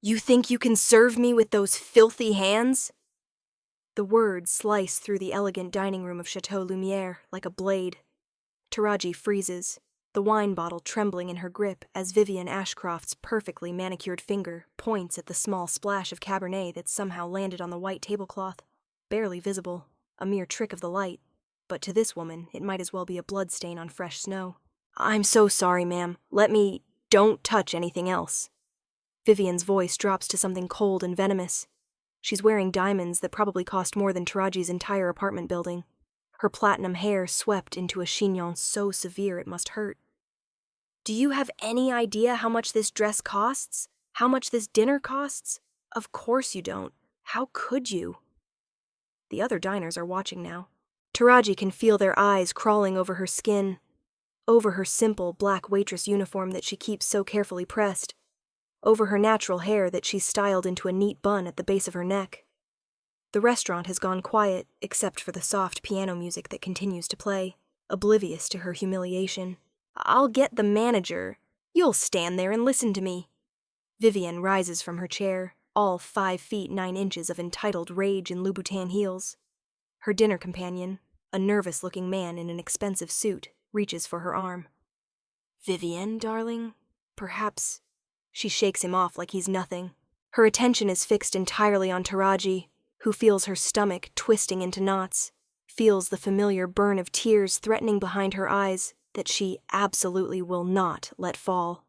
You think you can serve me with those filthy hands? The words slice through the elegant dining room of Chateau Lumiere like a blade. Taraji freezes, the wine bottle trembling in her grip as Vivian Ashcroft's perfectly manicured finger points at the small splash of Cabernet that somehow landed on the white tablecloth, barely visible, a mere trick of the light, but to this woman it might as well be a bloodstain on fresh snow. I'm so sorry, ma'am. Don't touch anything else. Vivian's voice drops to something cold and venomous. She's wearing diamonds that probably cost more than Taraji's entire apartment building. Her platinum hair swept into a chignon so severe it must hurt. Do you have any idea how much this dress costs? How much this dinner costs? Of course you don't. How could you? The other diners are watching now. Taraji can feel their eyes crawling over her skin, over her simple black waitress uniform that she keeps so carefully pressed, over her natural hair that she's styled into a neat bun at the base of her neck. The restaurant has gone quiet, except for the soft piano music that continues to play, oblivious to her humiliation. I'll get the manager. You'll stand there and listen to me. Vivian rises from her chair, all 5 feet 9 inches of entitled rage in Louboutin heels. Her dinner companion, a nervous-looking man in an expensive suit, reaches for her arm. Vivian, darling? Perhaps... She shakes him off like he's nothing. Her attention is fixed entirely on Taraji, who feels her stomach twisting into knots, feels the familiar burn of tears threatening behind her eyes that she absolutely will not let fall.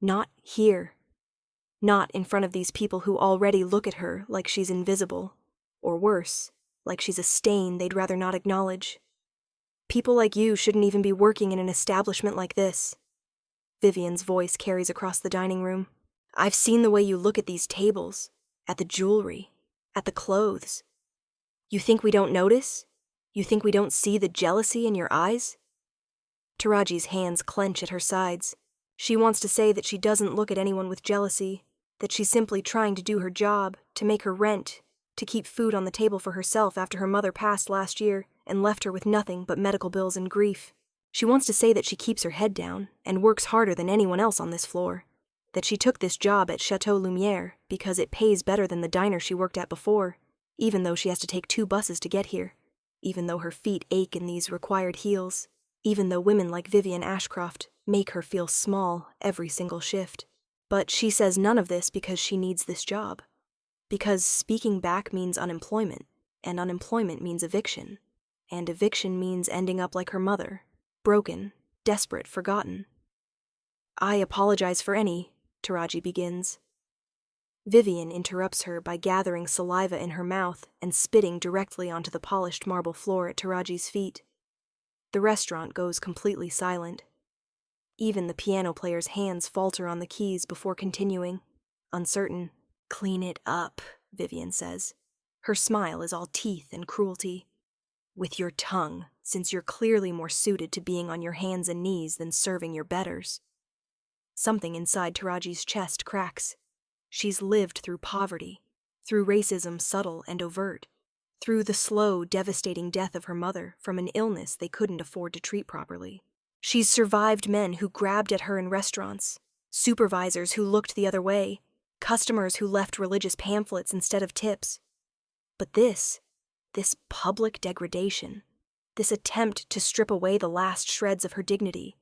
Not here. Not in front of these people who already look at her like she's invisible, or worse, like she's a stain they'd rather not acknowledge. People like you shouldn't even be working in an establishment like this. Vivian's voice carries across the dining room. I've seen the way you look at these tables, at the jewelry, at the clothes. You think we don't notice? You think we don't see the jealousy in your eyes? Taraji's hands clench at her sides. She wants to say that she doesn't look at anyone with jealousy, that she's simply trying to do her job, to make her rent, to keep food on the table for herself after her mother passed last year and left her with nothing but medical bills and grief. She wants to say that she keeps her head down and works harder than anyone else on this floor, that she took this job at Chateau Lumiere because it pays better than the diner she worked at before, even though she has to take 2 buses to get here, even though her feet ache in these required heels, even though women like Vivian Ashcroft make her feel small every single shift. But she says none of this because she needs this job. Because speaking back means unemployment, and unemployment means eviction, and eviction means ending up like her mother, broken, desperate, forgotten. I apologize for any, Taraji begins. Vivian interrupts her by gathering saliva in her mouth and spitting directly onto the polished marble floor at Taraji's feet. The restaurant goes completely silent. Even the piano player's hands falter on the keys before continuing, uncertain. Clean it up, Vivian says. Her smile is all teeth and cruelty. With your tongue, since you're clearly more suited to being on your hands and knees than serving your betters. Something inside Taraji's chest cracks. She's lived through poverty, through racism subtle and overt, through the slow, devastating death of her mother from an illness they couldn't afford to treat properly. She's survived men who grabbed at her in restaurants, supervisors who looked the other way, customers who left religious pamphlets instead of tips. But this public degradation, this attempt to strip away the last shreds of her dignity,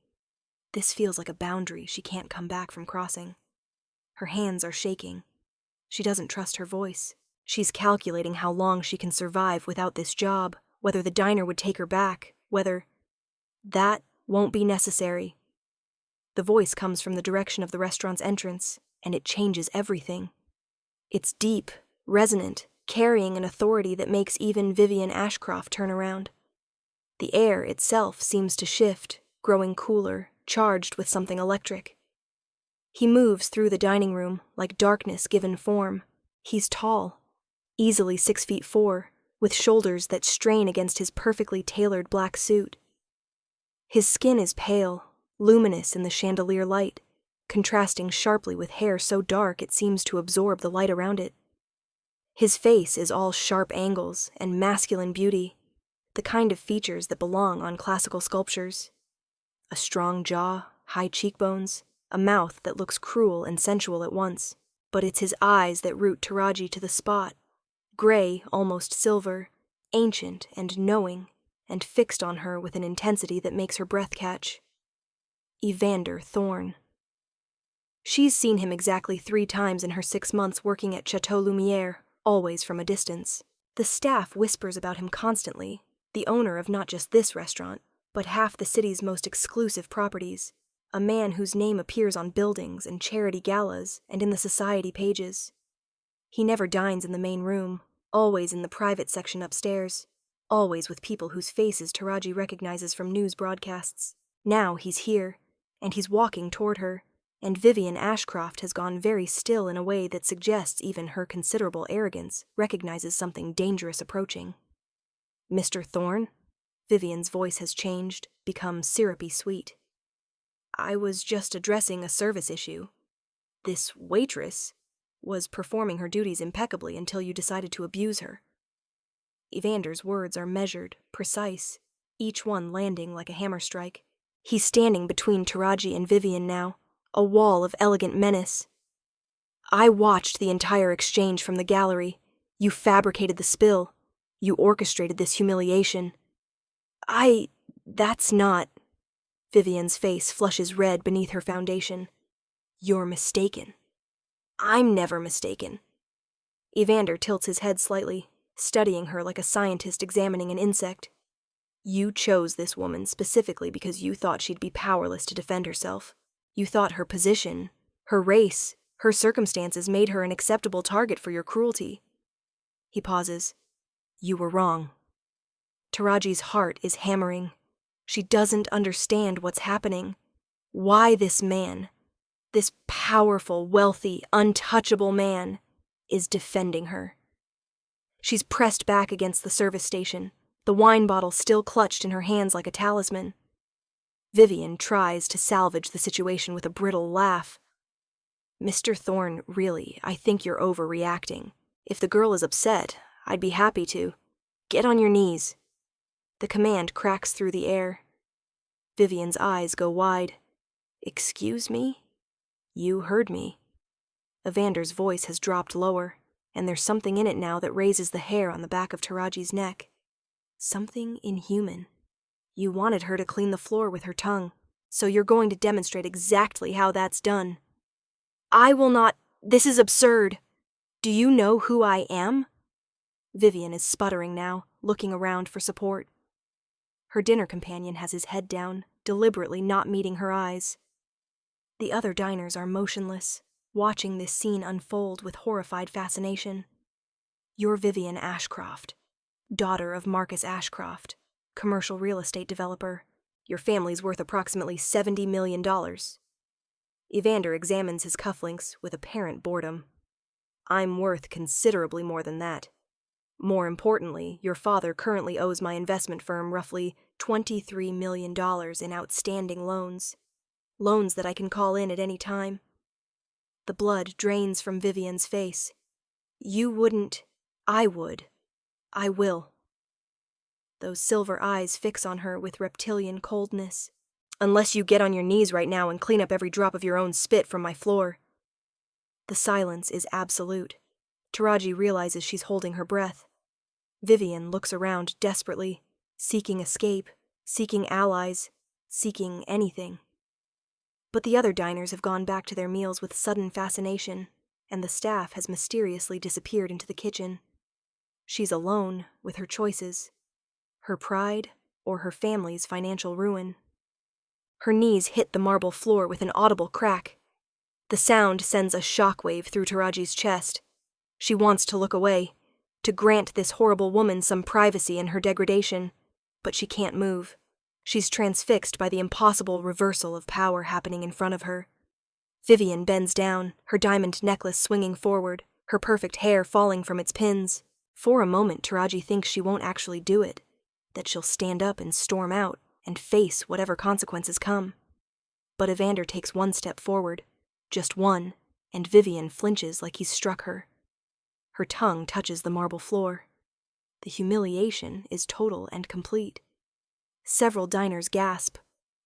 this feels like a boundary she can't come back from crossing. Her hands are shaking. She doesn't trust her voice. She's calculating how long she can survive without this job, whether the diner would take her back, whether... That won't be necessary. The voice comes from the direction of the restaurant's entrance, and it changes everything. It's deep, resonant, carrying an authority that makes even Vivian Ashcroft turn around. The air itself seems to shift, growing cooler, charged with something electric. He moves through the dining room like darkness given form. He's tall, easily 6'4", with shoulders that strain against his perfectly tailored black suit. His skin is pale, luminous in the chandelier light, contrasting sharply with hair so dark it seems to absorb the light around it. His face is all sharp angles and masculine beauty, the kind of features that belong on classical sculptures. A strong jaw, high cheekbones, a mouth that looks cruel and sensual at once. But it's his eyes that root Taraji to the spot, gray, almost silver, ancient and knowing, and fixed on her with an intensity that makes her breath catch. Evander Thorne. She's seen him exactly 3 times in her 6 months working at Chateau Lumiere, always from a distance. The staff whispers about him constantly, the owner of not just this restaurant, but half the city's most exclusive properties, a man whose name appears on buildings and charity galas and in the society pages. He never dines in the main room, always in the private section upstairs, always with people whose faces Taraji recognizes from news broadcasts. Now he's here, and he's walking toward her, and Vivian Ashcroft has gone very still in a way that suggests even her considerable arrogance recognizes something dangerous approaching. "Mr. Thorne?" Vivian's voice has changed, become syrupy sweet. "I was just addressing a service issue. This waitress was performing her duties impeccably until you decided to abuse her." Evander's words are measured, precise, each one landing like a hammer strike. He's standing between Taraji and Vivian now, a wall of elegant menace. "I watched the entire exchange from the gallery. You fabricated the spill. You orchestrated this humiliation. That's not..." Vivian's face flushes red beneath her foundation. "You're mistaken." "I'm never mistaken." Evander tilts his head slightly, studying her like a scientist examining an insect. "You chose this woman specifically because you thought she'd be powerless to defend herself. You thought her position, her race, her circumstances made her an acceptable target for your cruelty." He pauses. "You were wrong." Taraji's heart is hammering. She doesn't understand what's happening. Why this man, this powerful, wealthy, untouchable man, is defending her. She's pressed back against the service station, the wine bottle still clutched in her hands like a talisman. Vivian tries to salvage the situation with a brittle laugh. "Mr. Thorne, really, I think you're overreacting. If the girl is upset, I'd be happy to. Get on your knees." The command cracks through the air. Vivian's eyes go wide. "Excuse me? You heard me." Evander's voice has dropped lower, and there's something in it now that raises the hair on the back of Taraji's neck. Something inhuman. "You wanted her to clean the floor with her tongue, so you're going to demonstrate exactly how that's done." "I will not. This is absurd. Do you know who I am?" Vivian is sputtering now, looking around for support. Her dinner companion has his head down, deliberately not meeting her eyes. The other diners are motionless, watching this scene unfold with horrified fascination. "You're Vivian Ashcroft, daughter of Marcus Ashcroft, commercial real estate developer. Your family's worth approximately $70 million. Evander examines his cufflinks with apparent boredom. "I'm worth considerably more than that. More importantly, your father currently owes my investment firm roughly $23 million in outstanding loans. Loans that I can call in at any time." The blood drains from Vivian's face. "You wouldn't. I would. I will." Those silver eyes fix on her with reptilian coldness. "Unless you get on your knees right now and clean up every drop of your own spit from my floor." The silence is absolute. Taraji realizes she's holding her breath. Vivian looks around desperately, seeking escape, seeking allies, seeking anything. But the other diners have gone back to their meals with sudden fascination, and the staff has mysteriously disappeared into the kitchen. She's alone with her choices, her pride or her family's financial ruin. Her knees hit the marble floor with an audible crack. The sound sends a shockwave through Taraji's chest. She wants to look away, to grant this horrible woman some privacy in her degradation, but she can't move. She's transfixed by the impossible reversal of power happening in front of her. Vivian bends down, her diamond necklace swinging forward, her perfect hair falling from its pins. For a moment, Taraji thinks she won't actually do it, that she'll stand up and storm out and face whatever consequences come. But Evander takes one step forward, just one, and Vivian flinches like he's struck her. Her tongue touches the marble floor. The humiliation is total and complete. Several diners gasp.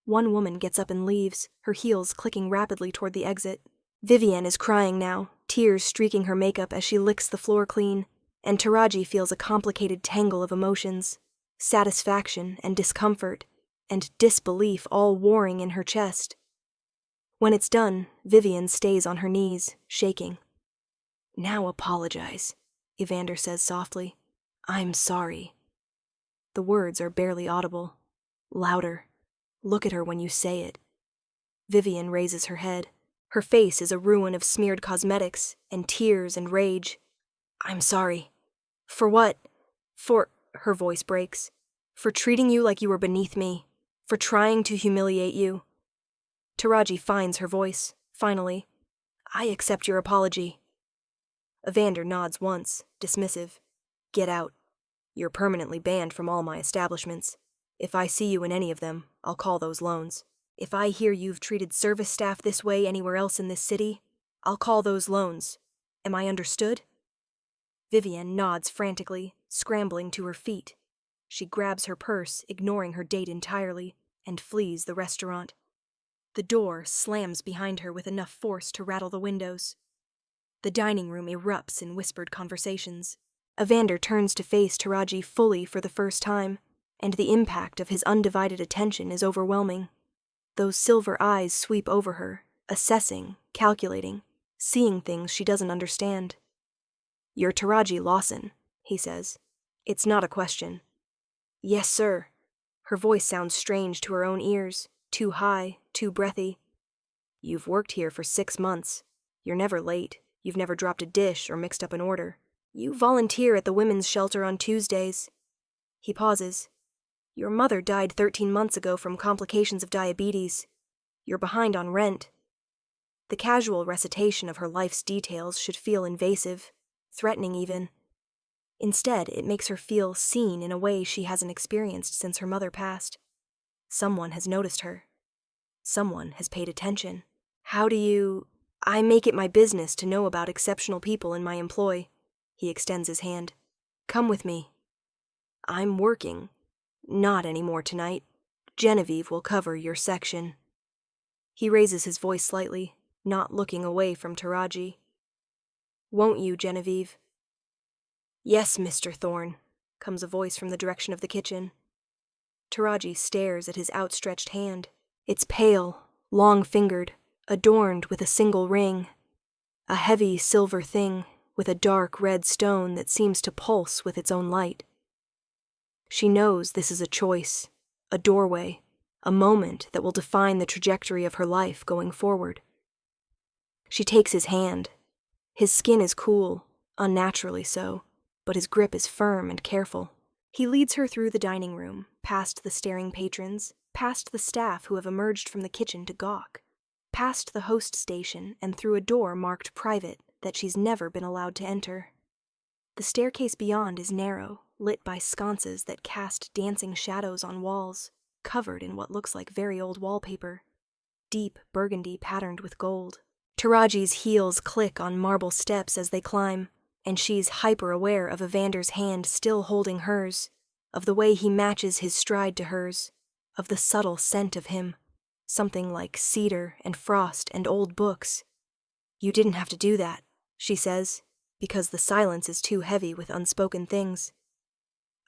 One woman gets up and leaves, her heels clicking rapidly toward the exit. Vivienne is crying now, tears streaking her makeup as she licks the floor clean, and Taraji feels a complicated tangle of emotions, satisfaction and discomfort, and disbelief all warring in her chest. When it's done, Vivienne stays on her knees, shaking. "Now apologize," Evander says softly. "I'm sorry." The words are barely audible. Louder. "Look at her when you say it." Vivienne raises her head. Her face is a ruin of smeared cosmetics and tears and rage. "I'm sorry." "For what?" Her voice breaks. "For treating you like you were beneath me. For trying to humiliate you." Taraji finds her voice, finally. "I accept your apology." Evander nods once, dismissive. "Get out. You're permanently banned from all my establishments. If I see you in any of them, I'll call those loans. If I hear you've treated service staff this way anywhere else in this city, I'll call those loans. Am I understood?" Vivienne nods frantically, scrambling to her feet. She grabs her purse, ignoring her date entirely, and flees the restaurant. The door slams behind her with enough force to rattle the windows. The dining room erupts in whispered conversations. Evander turns to face Taraji fully for the first time, and the impact of his undivided attention is overwhelming. Those silver eyes sweep over her, assessing, calculating, seeing things she doesn't understand. "You're Taraji Lawson," he says. "It's not a question." "Yes, sir." Her voice sounds strange to her own ears, too high, too breathy. "You've worked here for 6 months. You're never late. You've never dropped a dish or mixed up an order. You volunteer at the women's shelter on Tuesdays." He pauses. "Your mother died 13 months ago from complications of diabetes. You're behind on rent." The casual recitation of her life's details should feel invasive, threatening even. Instead, it makes her feel seen in a way she hasn't experienced since her mother passed. Someone has noticed her. Someone has paid attention. "I make it my business to know about exceptional people in my employ." He extends his hand. "Come with me." "I'm working. Not anymore tonight. Genevieve will cover your section." He raises his voice slightly, not looking away from Taraji. "Won't you, Genevieve?" "Yes, Mr. Thorne," comes a voice from the direction of the kitchen. Taraji stares at his outstretched hand. It's pale, long-fingered, adorned with a single ring. A heavy silver thing with a dark red stone that seems to pulse with its own light. She knows this is a choice, a doorway, a moment that will define the trajectory of her life going forward. She takes his hand. His skin is cool, unnaturally so, but his grip is firm and careful. He leads her through the dining room, past the staring patrons, past the staff who have emerged from the kitchen to gawk, past the host station and through a door marked private that she's never been allowed to enter. The staircase beyond is narrow, lit by sconces that cast dancing shadows on walls, covered in what looks like very old wallpaper, deep burgundy patterned with gold. Taraji's heels click on marble steps as they climb, and she's hyper-aware of Evander's hand still holding hers, of the way he matches his stride to hers, of the subtle scent of him, something like cedar and frost and old books. "You didn't have to do that," she says, because the silence is too heavy with unspoken things.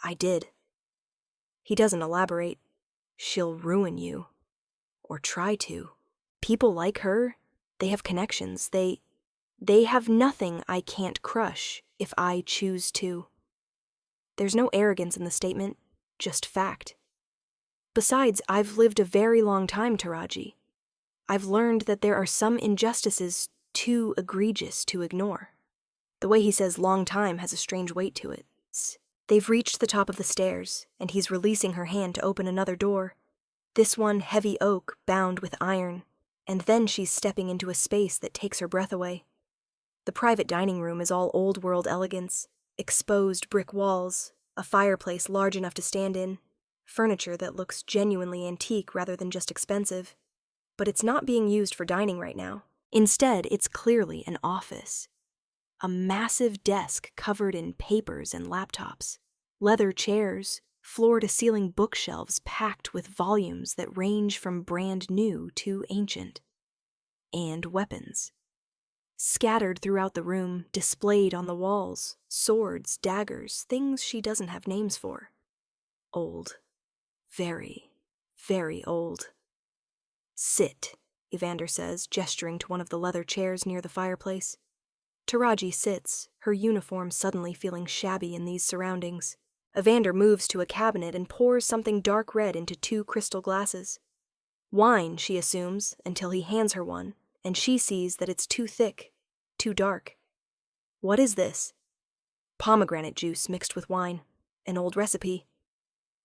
"I did." He doesn't elaborate. "She'll ruin you. Or try to. People like her, they have connections. They have nothing I can't crush if I choose to." There's no arrogance in the statement, just fact. "Besides, I've lived a very long time, Taraji. I've learned that there are some injustices too egregious to ignore." The way he says long time has a strange weight to it. They've reached the top of the stairs, and he's releasing her hand to open another door. This one heavy oak bound with iron, and then she's stepping into a space that takes her breath away. The private dining room is all old-world elegance, exposed brick walls, a fireplace large enough to stand in, furniture that looks genuinely antique rather than just expensive. But it's not being used for dining right now. Instead, it's clearly an office. A massive desk covered in papers and laptops, leather chairs, floor-to-ceiling bookshelves packed with volumes that range from brand new to ancient. And weapons. Scattered throughout the room, displayed on the walls, swords, daggers, things she doesn't have names for. Old. Very, very old. Sit, Evander says, gesturing to one of the leather chairs near the fireplace. Taraji sits, her uniform suddenly feeling shabby in these surroundings. Evander moves to a cabinet and pours something dark red into 2 crystal glasses. Wine, she assumes, until he hands her one, and she sees that it's too thick, too dark. What is this? Pomegranate juice mixed with wine. An old recipe.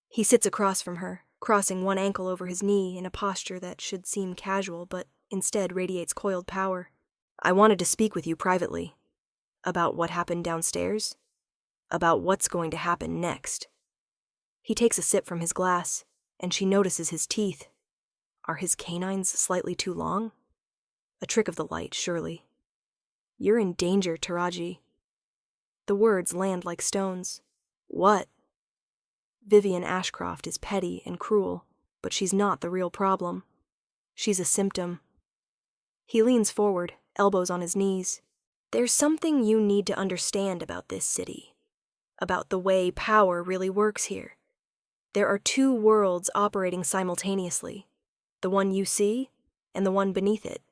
He sits across from her, crossing one ankle over his knee in a posture that should seem casual but instead radiates coiled power. I wanted to speak with you privately. About what happened downstairs? About what's going to happen next. He takes a sip from his glass, and she notices his teeth. Are his canines slightly too long? A trick of the light, surely. You're in danger, Taraji. The words land like stones. What? Vivian Ashcroft is petty and cruel, but she's not the real problem. She's a symptom. He leans forward, elbows on his knees. There's something you need to understand about this city. About the way power really works here. There are 2 worlds operating simultaneously. The one you see, and the one beneath it.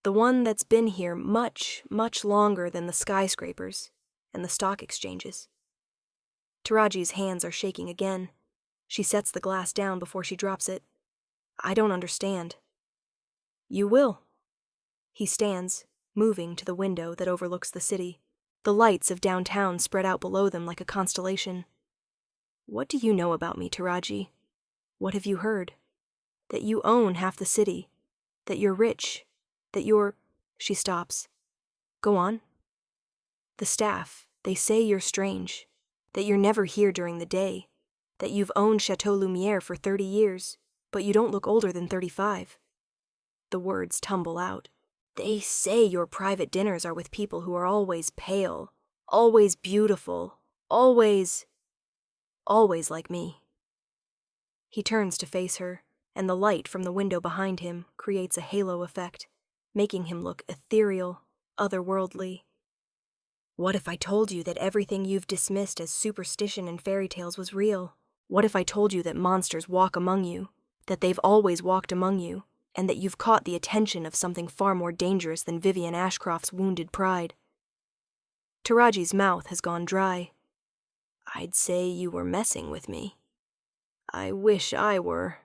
The one that's been here much, much longer than the skyscrapers and the stock exchanges. Taraji's hands are shaking again. She sets the glass down before she drops it. I don't understand. You will. He stands, moving to the window that overlooks the city. The lights of downtown spread out below them like a constellation. What do you know about me, Taraji? What have you heard? That you own half the city. That you're rich. That you're... She stops. Go on. The staff, they say you're strange. That you're never here during the day. That you've owned Chateau Lumiere for 30 years, but you don't look older than 35. The words tumble out. They say your private dinners are with people who are always pale, always beautiful, always like me. He turns to face her, and the light from the window behind him creates a halo effect, making him look ethereal, otherworldly. What if I told you that everything you've dismissed as superstition and fairy tales was real? What if I told you that monsters walk among you, that they've always walked among you, and that you've caught the attention of something far more dangerous than Vivian Ashcroft's wounded pride? Taraji's mouth has gone dry. I'd say you were messing with me. I wish I were.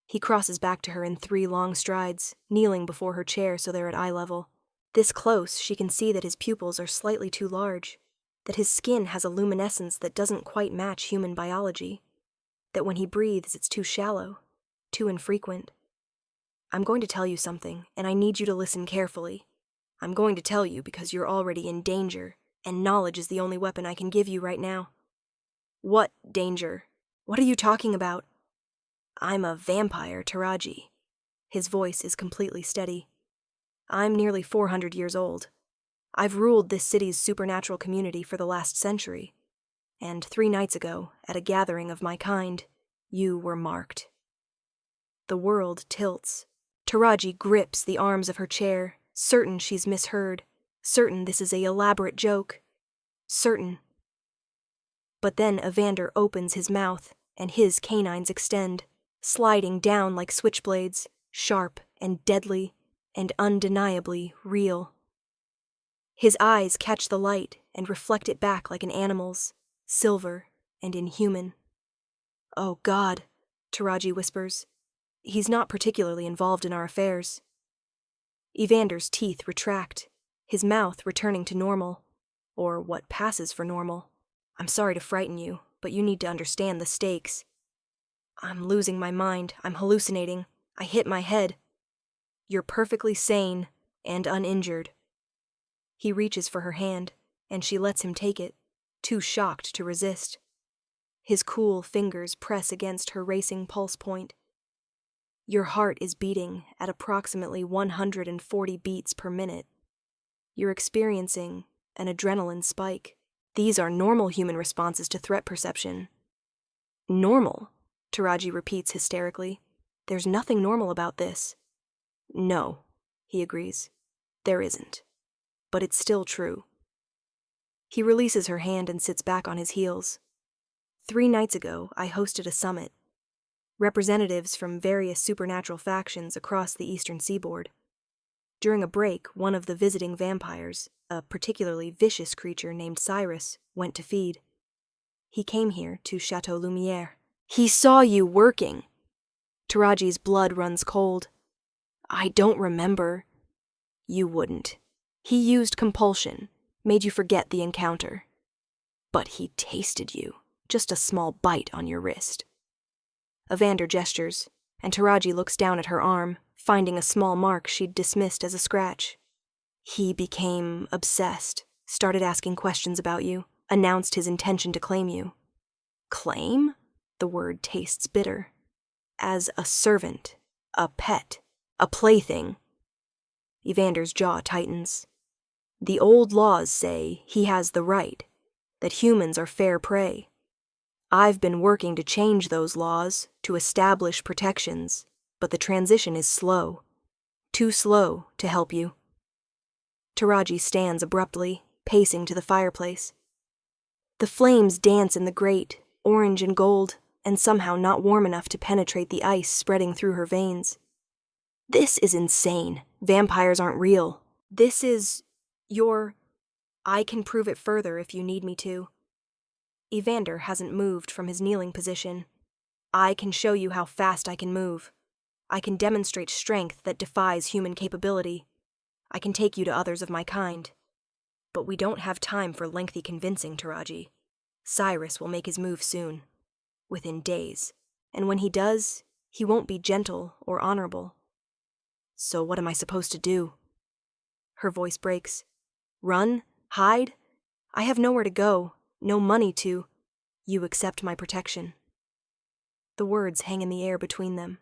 He crosses back to her in 3 long strides, kneeling before her chair so they're at eye level. This close, she can see that his pupils are slightly too large, that his skin has a luminescence that doesn't quite match human biology, that when he breathes it's too shallow, too infrequent. I'm going to tell you something, and I need you to listen carefully. I'm going to tell you because you're already in danger, and knowledge is the only weapon I can give you right now. What danger? What are you talking about? I'm a vampire, Taraji. His voice is completely steady. I'm nearly 400 years old. I've ruled this city's supernatural community for the last century. And 3 nights ago, at a gathering of my kind, you were marked. The world tilts. Taraji grips the arms of her chair, certain she's misheard, certain this is an elaborate joke, certain. But then Evander opens his mouth, and his canines extend, sliding down like switchblades, sharp and deadly and undeniably real. His eyes catch the light and reflect it back like an animal's, silver and inhuman. Oh God, Taraji whispers. He's not particularly involved in our affairs. Evander's teeth retract, his mouth returning to normal, or what passes for normal. I'm sorry to frighten you, but you need to understand the stakes. I'm losing my mind. I'm hallucinating. I hit my head. You're perfectly sane and uninjured. He reaches for her hand, and she lets him take it, too shocked to resist. His cool fingers press against her racing pulse point. Your heart is beating at approximately 140 beats per minute. You're experiencing an adrenaline spike. These are normal human responses to threat perception. Normal? Taraji repeats hysterically. There's nothing normal about this. No, he agrees. There isn't. But it's still true. He releases her hand and sits back on his heels. 3 nights ago, I hosted a summit. Representatives from various supernatural factions across the eastern seaboard. During a break, one of the visiting vampires, a particularly vicious creature named Cyrus, went to feed. He came here to Chateau Lumiere. He saw you working. Taraji's blood runs cold. I don't remember. You wouldn't. He used compulsion, made you forget the encounter. But he tasted you, just a small bite on your wrist. Evander gestures, and Taraji looks down at her arm, finding a small mark she'd dismissed as a scratch. He became obsessed, started asking questions about you, announced his intention to claim you. Claim? The word tastes bitter. As a servant, a pet, a plaything. Evander's jaw tightens. The old laws say he has the right, that humans are fair prey. I've been working to change those laws, to establish protections, but the transition is slow. Too slow to help you. Taraji stands abruptly, pacing to the fireplace. The flames dance in the grate, orange and gold, and somehow not warm enough to penetrate the ice spreading through her veins. This is insane. Vampires aren't real. This is... I can prove it further if you need me to. Evander hasn't moved from his kneeling position. I can show you how fast I can move. I can demonstrate strength that defies human capability. I can take you to others of my kind. But we don't have time for lengthy convincing, Taraji. Cyrus will make his move soon. Within days. And when he does, he won't be gentle or honorable. So what am I supposed to do? Her voice breaks. Run? Hide? I have nowhere to go, no money to. You accept my protection. The words hang in the air between them.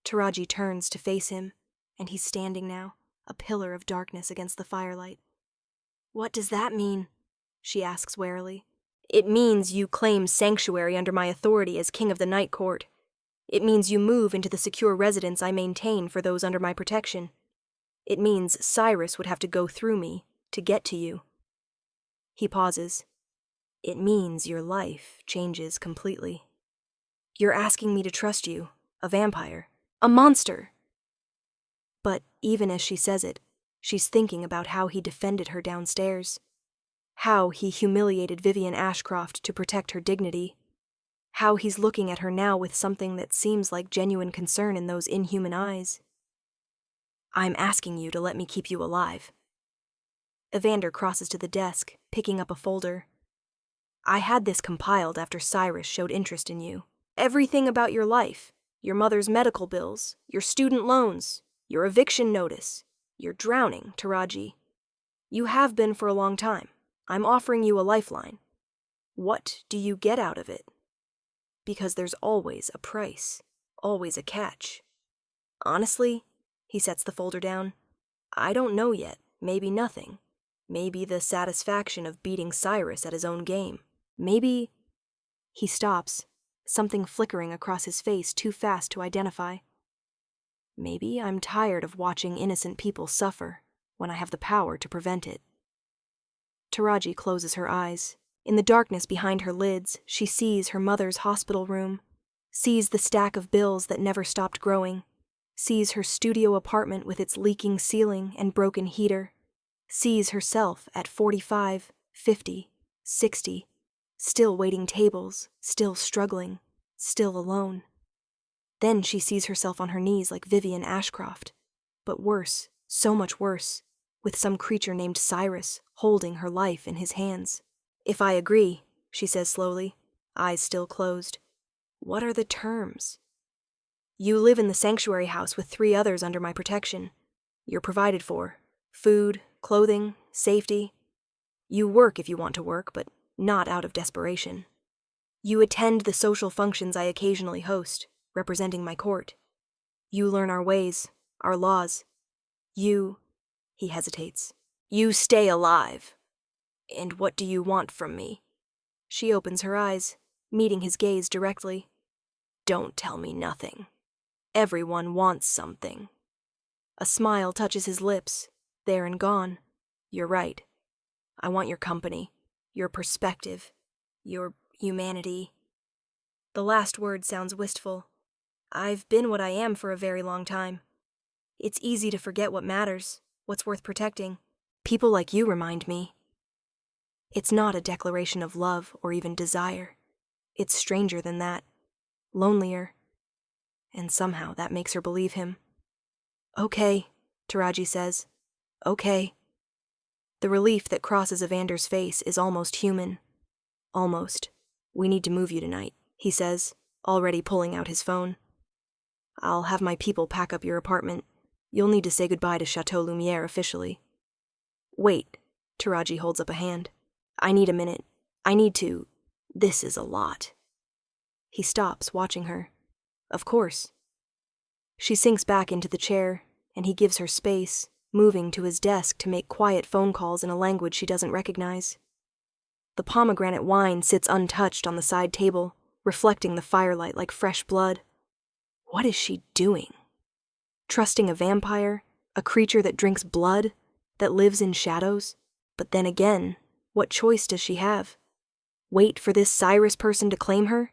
Taraji turns to face him, and he's standing now, a pillar of darkness against the firelight. What does that mean? She asks warily. It means you claim sanctuary under my authority as king of the Night Court. It means you move into the secure residence I maintain for those under my protection. It means Cyrus would have to go through me to get to you. He pauses. It means your life changes completely. You're asking me to trust you, a vampire, a monster. But even as she says it, she's thinking about how he defended her downstairs, how he humiliated Vivian Ashcroft to protect her dignity, how he's looking at her now with something that seems like genuine concern in those inhuman eyes. I'm asking you to let me keep you alive. Evander crosses to the desk, picking up a folder. I had this compiled after Cyrus showed interest in you. Everything about your life, your mother's medical bills, your student loans, your eviction notice, your drowning, Taraji. You have been for a long time. I'm offering you a lifeline. What do you get out of it? Because there's always a price, always a catch. Honestly, he sets the folder down, I don't know yet, maybe nothing. Maybe the satisfaction of beating Cyrus at his own game. Maybe... He stops, something flickering across his face too fast to identify. Maybe I'm tired of watching innocent people suffer when I have the power to prevent it. Taraji closes her eyes. In the darkness behind her lids, she sees her mother's hospital room, sees the stack of bills that never stopped growing, sees her studio apartment with its leaking ceiling and broken heater, sees herself at 45, 50, 60, still waiting tables, still struggling, still alone. Then she sees herself on her knees like Vivian Ashcroft, but worse, so much worse, with some creature named Cyrus holding her life in his hands. If I agree, she says slowly, eyes still closed. What are the terms? You live in the sanctuary house with 3 others under my protection. You're provided for. Food, clothing, safety. You work if you want to work, but not out of desperation. You attend the social functions I occasionally host, representing my court. You learn our ways, our laws. He hesitates. You stay alive. And what do you want from me? She opens her eyes, meeting his gaze directly. Don't tell me nothing. Everyone wants something. A smile touches his lips, There and gone. You're right. I want your company, your perspective, your humanity. The last word sounds wistful. I've been what I am for a very long time. It's easy to forget what matters, what's worth protecting. People like you remind me. It's not a declaration of love or even desire. It's stranger than that, lonelier. And somehow that makes her believe him. Okay, Taraji says. Okay. The relief that crosses Evander's face is almost human. Almost. We need to move you tonight, he says, already pulling out his phone. I'll have my people pack up your apartment. You'll need to say goodbye to Chateau Lumiere officially. Wait, Taraji holds up a hand. I need a minute. I need to. This is a lot. He stops, watching her. Of course. She sinks back into the chair, and he gives her space, moving to his desk to make quiet phone calls in a language she doesn't recognize. The pomegranate wine sits untouched on the side table, reflecting the firelight like fresh blood. What is she doing? Trusting a vampire, a creature that drinks blood, that lives in shadows? But then again, what choice does she have? Wait for this Cyrus person to claim her?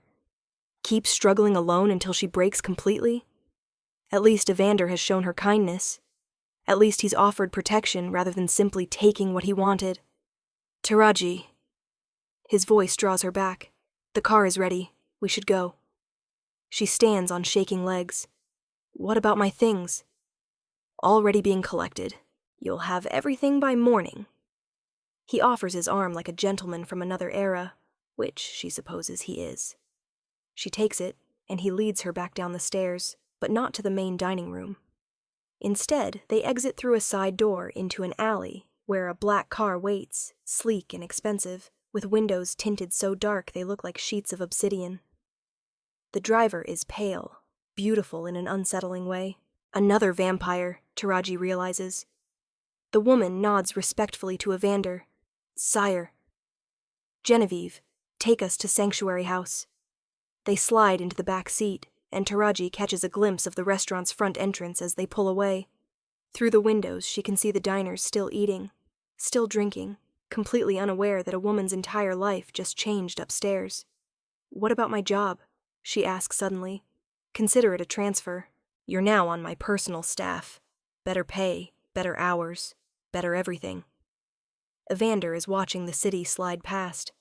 Keep struggling alone until she breaks completely? At least Evander has shown her kindness. At least he's offered protection rather than simply taking what he wanted. Taraji. His voice draws her back. The car is ready. We should go. She stands on shaking legs. What about my things? Already being collected. You'll have everything by morning. He offers his arm like a gentleman from another era, which she supposes he is. She takes it, and he leads her back down the stairs, but not to the main dining room. Instead, they exit through a side door into an alley where a black car waits, sleek and expensive, with windows tinted so dark they look like sheets of obsidian. The driver is pale, beautiful in an unsettling way. Another vampire, Taraji realizes. The woman nods respectfully to Evander. Sire. Genevieve, take us to Sanctuary House. They slide into the back seat, and Taraji catches a glimpse of the restaurant's front entrance as they pull away. Through the windows, she can see the diners still eating, still drinking, completely unaware that a woman's entire life just changed upstairs. What about my job? She asks suddenly. Consider it a transfer. You're now on my personal staff. Better pay, better hours, better everything. Evander is watching the city slide past.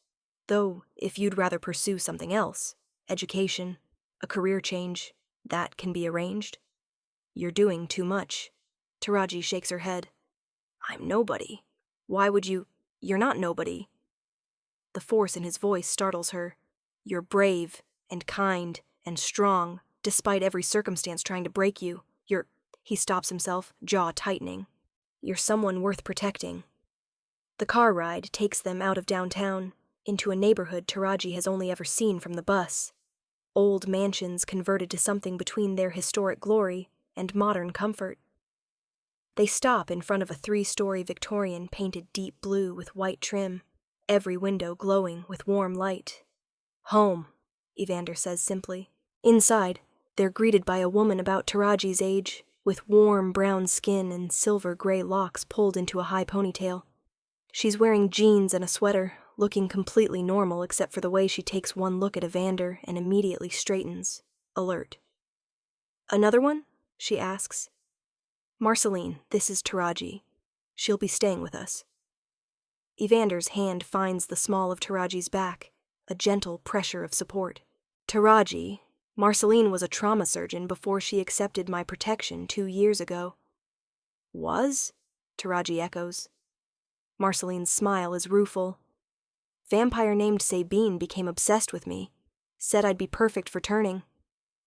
Though, if you'd rather pursue something else, education, a career change, that can be arranged. You're doing too much. Taraji shakes her head. I'm nobody. Why would you? You're not nobody. The force in his voice startles her. You're brave and kind and strong, despite every circumstance trying to break you. He stops himself, jaw tightening. You're someone worth protecting. The car ride takes them out of downtown, into a neighborhood Taraji has only ever seen from the bus. Old mansions converted to something between their historic glory and modern comfort. They stop in front of a 3-story Victorian painted deep blue with white trim, every window glowing with warm light. Home, Evander says simply. Inside, they're greeted by a woman about Taraji's age, with warm brown skin and silver-gray locks pulled into a high ponytail. She's wearing jeans and a sweater, looking completely normal except for the way she takes one look at Evander and immediately straightens, alert. Another one? She asks. Marceline, this is Taraji. She'll be staying with us. Evander's hand finds the small of Taraji's back, a gentle pressure of support. Taraji, Marceline was a trauma surgeon before she accepted my protection 2 years ago. Was? Taraji echoes. Marceline's smile is rueful. Vampire named Sabine became obsessed with me, said I'd be perfect for turning.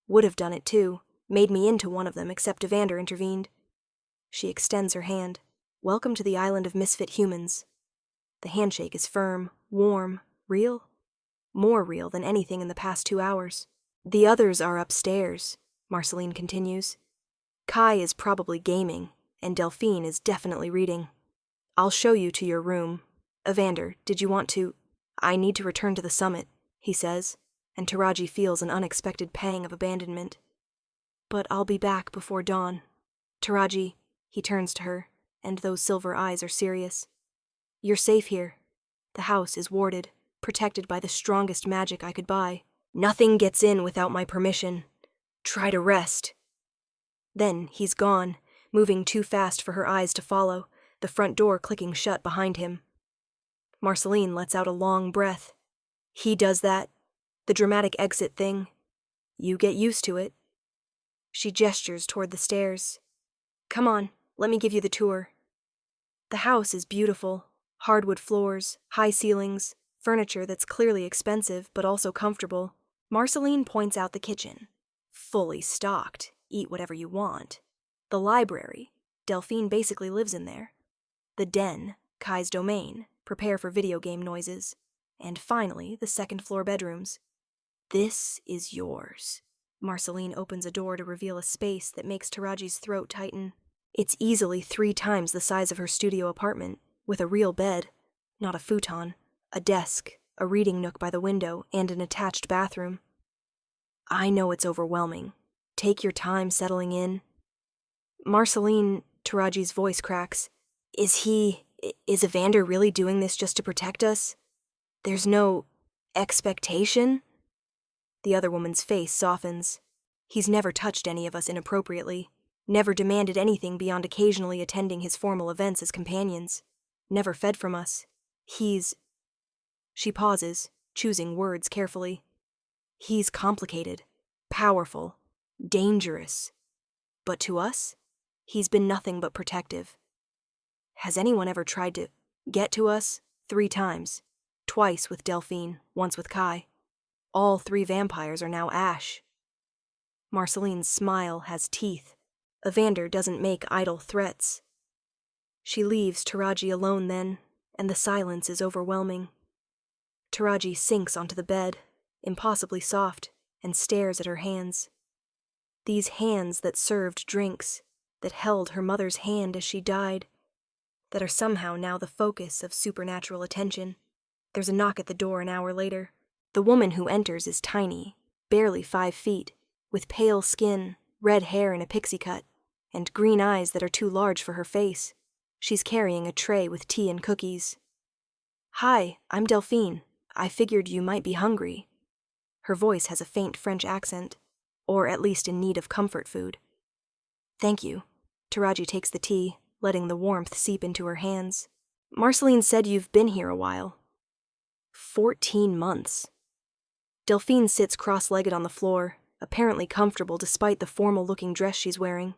Would have done it too, made me into one of them except Evander intervened. She extends her hand. Welcome to the island of misfit humans. The handshake is firm, warm, real? More real than anything in the past 2 hours. The others are upstairs, Marceline continues. Kai is probably gaming, and Delphine is definitely reading. I'll show you to your room. Evander, did you want to? I need to return to the summit, he says, and Taraji feels an unexpected pang of abandonment. But I'll be back before dawn. Taraji, he turns to her. and those silver eyes are serious. You're safe here. The house is warded, protected by the strongest magic I could buy. Nothing gets in without my permission. Try to rest. Then he's gone, moving too fast for her eyes to follow, the front door clicking shut behind him. Marceline lets out a long breath. He does that, the dramatic exit thing. You get used to it. She gestures toward the stairs. Come on, let me give you the tour. The house is beautiful. Hardwood floors, high ceilings, furniture that's clearly expensive but also comfortable. Marceline points out the kitchen. Fully stocked. Eat whatever you want. The library. Delphine basically lives in there. The den. Kai's domain. Prepare for video game noises. And finally, the second-floor bedrooms. This is yours. Marceline opens a door to reveal a space that makes Taraji's throat tighten. It's easily 3 times the size of her studio apartment, with a real bed, not a futon, a desk, a reading nook by the window, and an attached bathroom. I know it's overwhelming. Take your time settling in. Marceline, Taraji's voice cracks. Is Evander really doing this just to protect us? There's no expectation? The other woman's face softens. He's never touched any of us inappropriately, never demanded anything beyond occasionally attending his formal events as companions, never fed from us. She pauses, choosing words carefully. He's complicated, powerful, dangerous. But to us, he's been nothing but protective. Has anyone ever tried to get to us? 3 times. Twice with Delphine, once with Kai. All 3 vampires are now ash. Marceline's smile has teeth. Evander doesn't make idle threats. She leaves Taraji alone then, and the silence is overwhelming. Taraji sinks onto the bed, impossibly soft, and stares at her hands. These hands that served drinks, that held her mother's hand as she died, that are somehow now the focus of supernatural attention. There's a knock at the door an hour later. The woman who enters is tiny, barely 5 feet, with pale skin, red hair in a pixie cut, and green eyes that are too large for her face. She's carrying a tray with tea and cookies. Hi, I'm Delphine. I figured you might be hungry. Her voice has a faint French accent, or at least in need of comfort food. Thank you. Taraji takes the tea, letting the warmth seep into her hands. Marceline said you've been here a while. 14 months. Delphine sits cross-legged on the floor, apparently comfortable despite the formal-looking dress she's wearing.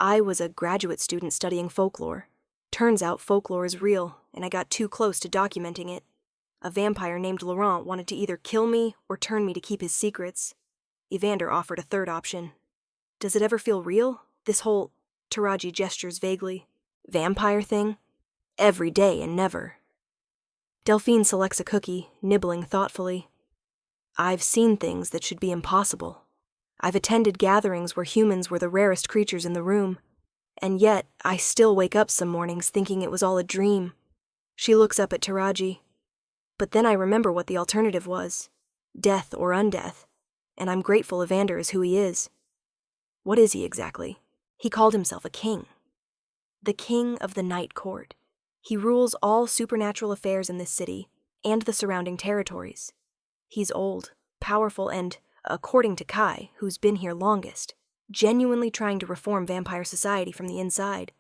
I was a graduate student studying folklore. Turns out folklore is real, and I got too close to documenting it. A vampire named Laurent wanted to either kill me or turn me to keep his secrets. Evander offered a third option. Does it ever feel real? This whole, Taraji gestures vaguely, vampire thing? Every day and never. Delphine selects a cookie, nibbling thoughtfully. I've seen things that should be impossible. I've attended gatherings where humans were the rarest creatures in the room, and yet I still wake up some mornings thinking it was all a dream. She looks up at Taraji. But then I remember what the alternative was, death or undeath, and I'm grateful Evander is who he is. What is he exactly? He called himself a king. The king of the Night Court. He rules all supernatural affairs in this city, and the surrounding territories. He's old, powerful, and, according to Kai, who's been here longest, genuinely trying to reform vampire society from the inside.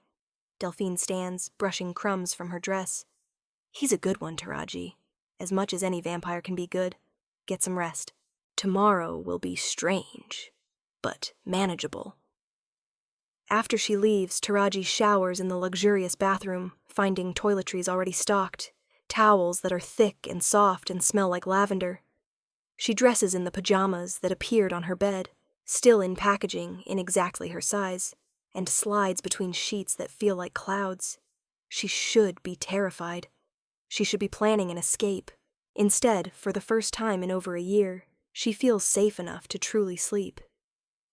Delphine stands, brushing crumbs from her dress. He's a good one, Taraji. As much as any vampire can be good. Get some rest. Tomorrow will be strange, but manageable. After she leaves, Taraji showers in the luxurious bathroom, finding toiletries already stocked, towels that are thick and soft and smell like lavender. She dresses in the pajamas that appeared on her bed, still in packaging in exactly her size, and slides between sheets that feel like clouds. She should be terrified. She should be planning an escape. Instead, for the first time in over a year, she feels safe enough to truly sleep.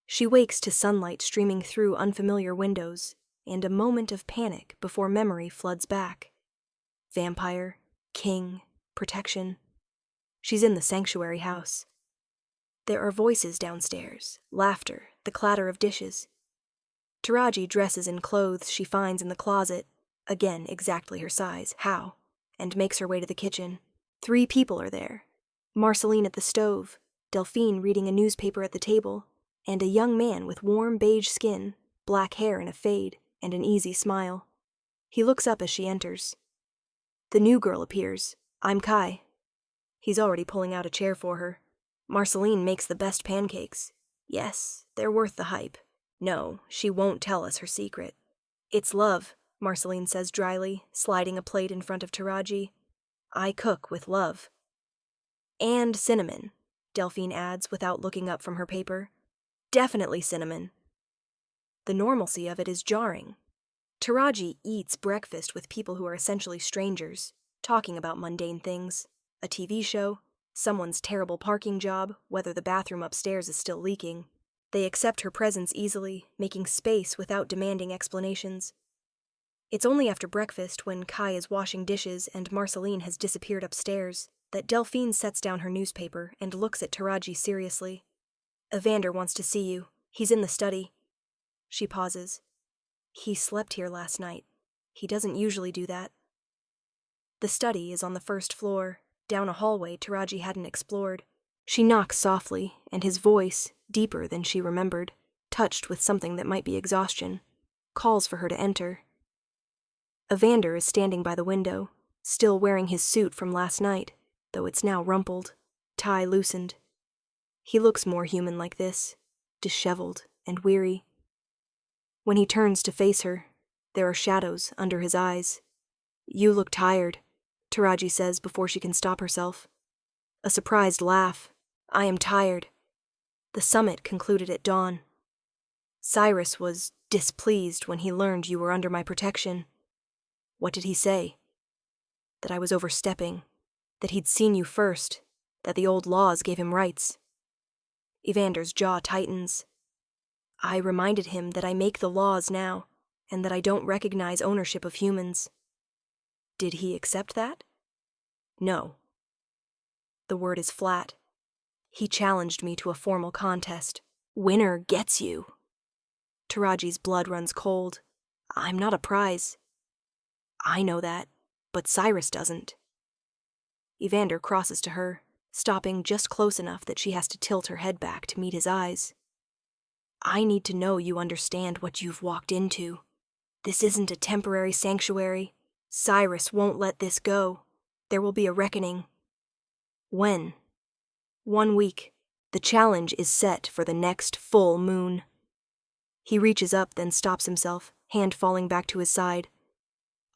She wakes to sunlight streaming through unfamiliar windows, and a moment of panic before memory floods back. Vampire, king, protection. She's in the sanctuary house. There are voices downstairs, laughter, the clatter of dishes. Taraji dresses in clothes she finds in the closet, again exactly her size, how, and makes her way to the kitchen. 3 people are there. Marceline at the stove, Delphine reading a newspaper at the table, and a young man with warm beige skin, black hair in a fade, and an easy smile. He looks up as she enters. The new girl appears. I'm Kai. He's already pulling out a chair for her. Marceline makes the best pancakes. Yes, they're worth the hype. No, she won't tell us her secret. It's love, Marceline says dryly, sliding a plate in front of Taraji. I cook with love. And cinnamon, Delphine adds without looking up from her paper. Definitely cinnamon. The normalcy of it is jarring. Taraji eats breakfast with people who are essentially strangers, talking about mundane things. A TV show, someone's terrible parking job, whether the bathroom upstairs is still leaking. They accept her presence easily, making space without demanding explanations. It's only after breakfast, when Kai is washing dishes and Marceline has disappeared upstairs, that Delphine sets down her newspaper and looks at Taraji seriously. Evander wants to see you. He's in the study. She pauses. He slept here last night. He doesn't usually do that. The study is on the first floor, down a hallway Taraji hadn't explored. She knocks softly, and his voice, deeper than she remembered, touched with something that might be exhaustion, calls for her to enter. Evander is standing by the window, still wearing his suit from last night, though it's now rumpled, tie loosened. He looks more human like this, disheveled and weary. When he turns to face her, there are shadows under his eyes. You look tired, Taraji says before she can stop herself. A surprised laugh. I am tired. The summit concluded at dawn. Cyrus was displeased when he learned you were under my protection. What did he say? That I was overstepping, that he'd seen you first, that the old laws gave him rights. Evander's jaw tightens. I reminded him that I make the laws now, and that I don't recognize ownership of humans. Did he accept that? No. The word is flat. He challenged me to a formal contest. Winner gets you. Taraji's blood runs cold. I'm not a prize. I know that, but Cyrus doesn't. Evander crosses to her, stopping just close enough that she has to tilt her head back to meet his eyes. I need to know you understand what you've walked into. This isn't a temporary sanctuary. Cyrus won't let this go. There will be a reckoning. When? 1 week. The challenge is set for the next full moon. He reaches up, then stops himself, hand falling back to his side.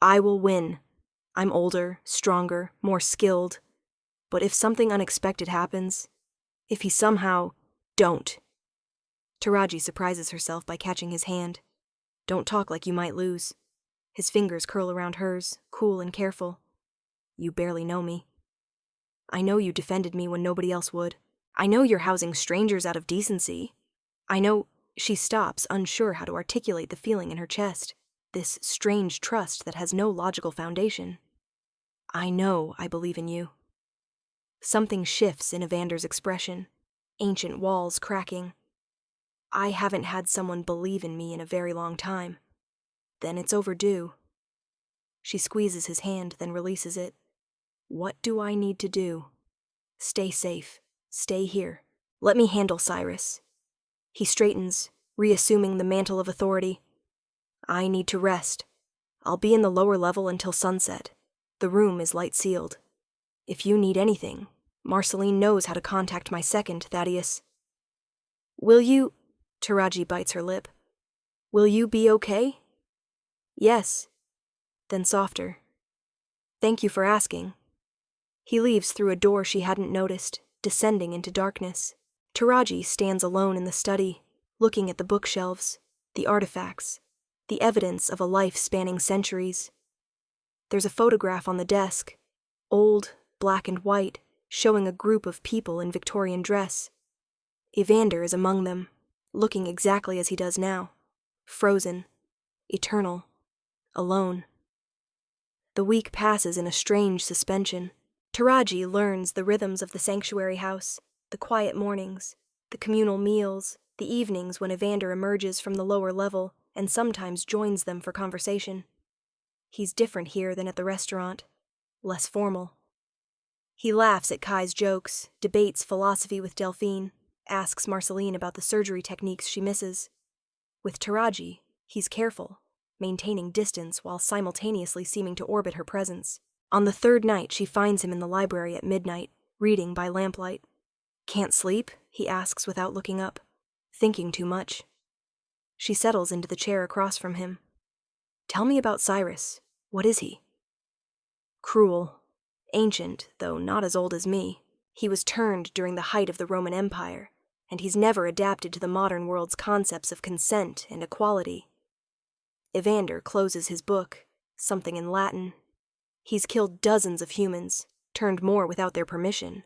I will win. I'm older, stronger, more skilled. But if something unexpected happens, if he somehow... Don't. Taraji surprises herself by catching his hand. Don't talk like you might lose. His fingers curl around hers, cool and careful. You barely know me. I know you defended me when nobody else would. I know you're housing strangers out of decency. I know... She stops, unsure how to articulate the feeling in her chest, this strange trust that has no logical foundation. I know I believe in you. Something shifts in Evander's expression, ancient walls cracking. I haven't had someone believe in me in a very long time. Then it's overdue. She squeezes his hand, then releases it. What do I need to do? Stay safe. Stay here. Let me handle Cyrus. He straightens, reassuming the mantle of authority. I need to rest. I'll be in the lower level until sunset. The room is light-sealed. If you need anything, Marceline knows how to contact my second, Thaddeus. Will you... Taraji bites her lip. Will you be okay? Yes. Then softer. Thank you for asking. He leaves through a door she hadn't noticed, descending into darkness. Taraji stands alone in the study, looking at the bookshelves, the artifacts, the evidence of a life spanning centuries. There's a photograph on the desk, old, black and white, showing a group of people in Victorian dress. Evander is among them, looking exactly as he does now, frozen, eternal, alone. The week passes in a strange suspension. Taraji learns the rhythms of the sanctuary house, the quiet mornings, the communal meals, the evenings when Evander emerges from the lower level and sometimes joins them for conversation. He's different here than at the restaurant, less formal. He laughs at Kai's jokes, debates philosophy with Delphine, asks Marceline about the surgery techniques she misses. With Taraji, he's careful, maintaining distance while simultaneously seeming to orbit her presence. On the third night, she finds him in the library at midnight, reading by lamplight. "Can't sleep?" he asks without looking up. "Thinking too much." She settles into the chair across from him. "Tell me about Cyrus. What is he?" "Cruel. Ancient, though not as old as me. He was turned during the height of the Roman Empire, and he's never adapted to the modern world's concepts of consent and equality." Evander closes his book, something in Latin. "He's killed dozens of humans, turned more without their permission.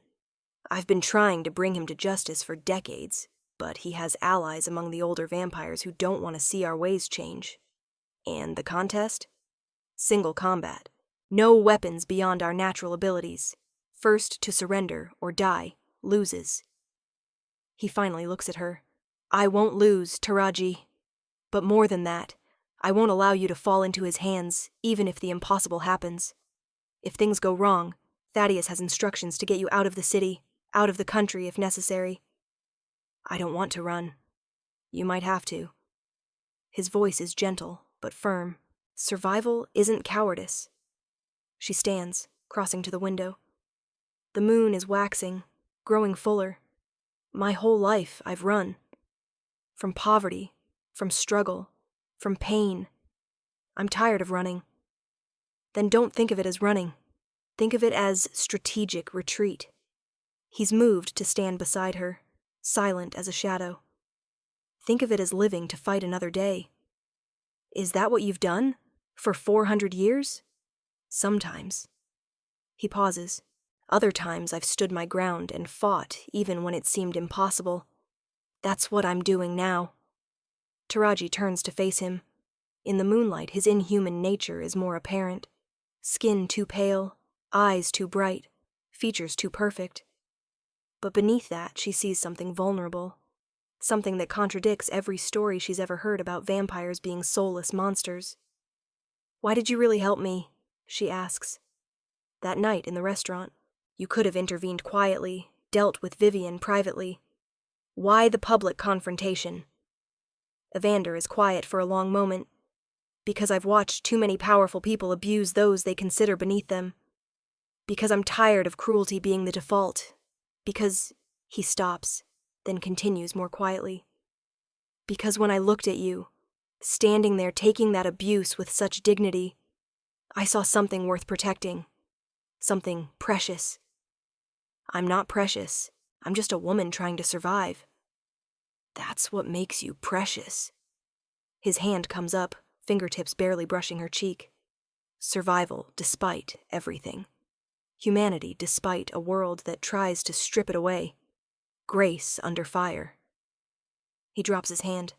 I've been trying to bring him to justice for decades, but he has allies among the older vampires who don't want to see our ways change. And the contest? Single combat. No weapons beyond our natural abilities. First to surrender or die loses." He finally looks at her. "I won't lose, Taraji. But more than that, I won't allow you to fall into his hands, even if the impossible happens. If things go wrong, Thaddeus has instructions to get you out of the city, out of the country if necessary." "I don't want to run. You might have to." His voice is gentle, but firm. Survival isn't cowardice. She stands, crossing to the window. The moon is waxing, growing fuller. My whole life I've run. From poverty, from struggle, from pain. I'm tired of running. Then don't think of it as running. Think of it as strategic retreat. He's moved to stand beside her, silent as a shadow. Think of it as living to fight another day. Is that what you've done? For 400 years? Sometimes. He pauses. Other times I've stood my ground and fought even when it seemed impossible. That's what I'm doing now. Taraji turns to face him. In the moonlight, his inhuman nature is more apparent. Skin too pale, eyes too bright, features too perfect. But beneath that, she sees something vulnerable. Something that contradicts every story she's ever heard about vampires being soulless monsters. "Why did you really help me?" she asks. "That night in the restaurant, you could have intervened quietly, dealt with Vivian privately. Why the public confrontation?" Evander is quiet for a long moment. "Because I've watched too many powerful people abuse those they consider beneath them. Because I'm tired of cruelty being the default. Because..." He stops, then continues more quietly. "Because when I looked at you, standing there taking that abuse with such dignity, I saw something worth protecting. Something precious. I'm not precious. I'm just a woman trying to survive." "That's what makes you precious." His hand comes up, fingertips barely brushing her cheek. Survival despite everything. Humanity despite a world that tries to strip it away. Grace under fire. He drops his hand.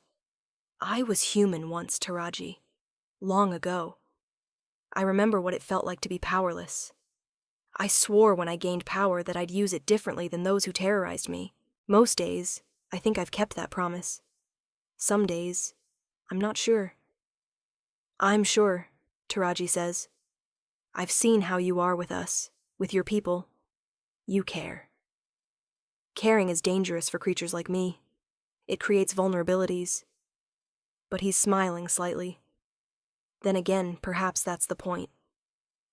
"I was human once, Taraji. Long ago. I remember what it felt like to be powerless. I swore when I gained power that I'd use it differently than those who terrorized me. Most days, I think I've kept that promise. Some days, I'm not sure." "I'm sure," Taraji says. "I've seen how you are with us, with your people. You care. Caring is dangerous for creatures like me. It creates vulnerabilities." But he's smiling slightly. Then again, perhaps that's the point.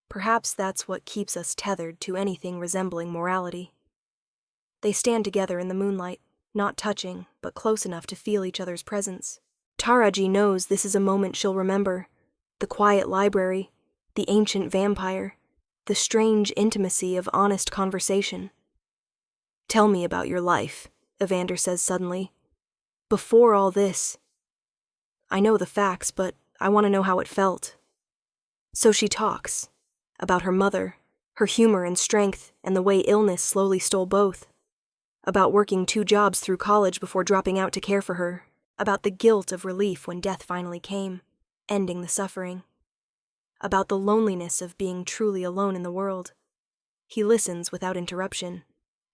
Perhaps that's what keeps us tethered to anything resembling morality. They stand together in the moonlight, not touching, but close enough to feel each other's presence. Taraji knows this is a moment she'll remember. The quiet library, the ancient vampire, the strange intimacy of honest conversation. "Tell me about your life," Evander says suddenly. "Before all this. I know the facts, but I want to know how it felt." So she talks. About her mother, her humor and strength, and the way illness slowly stole both. About working 2 jobs through college before dropping out to care for her. About the guilt of relief when death finally came, ending the suffering. About the loneliness of being truly alone in the world. He listens without interruption,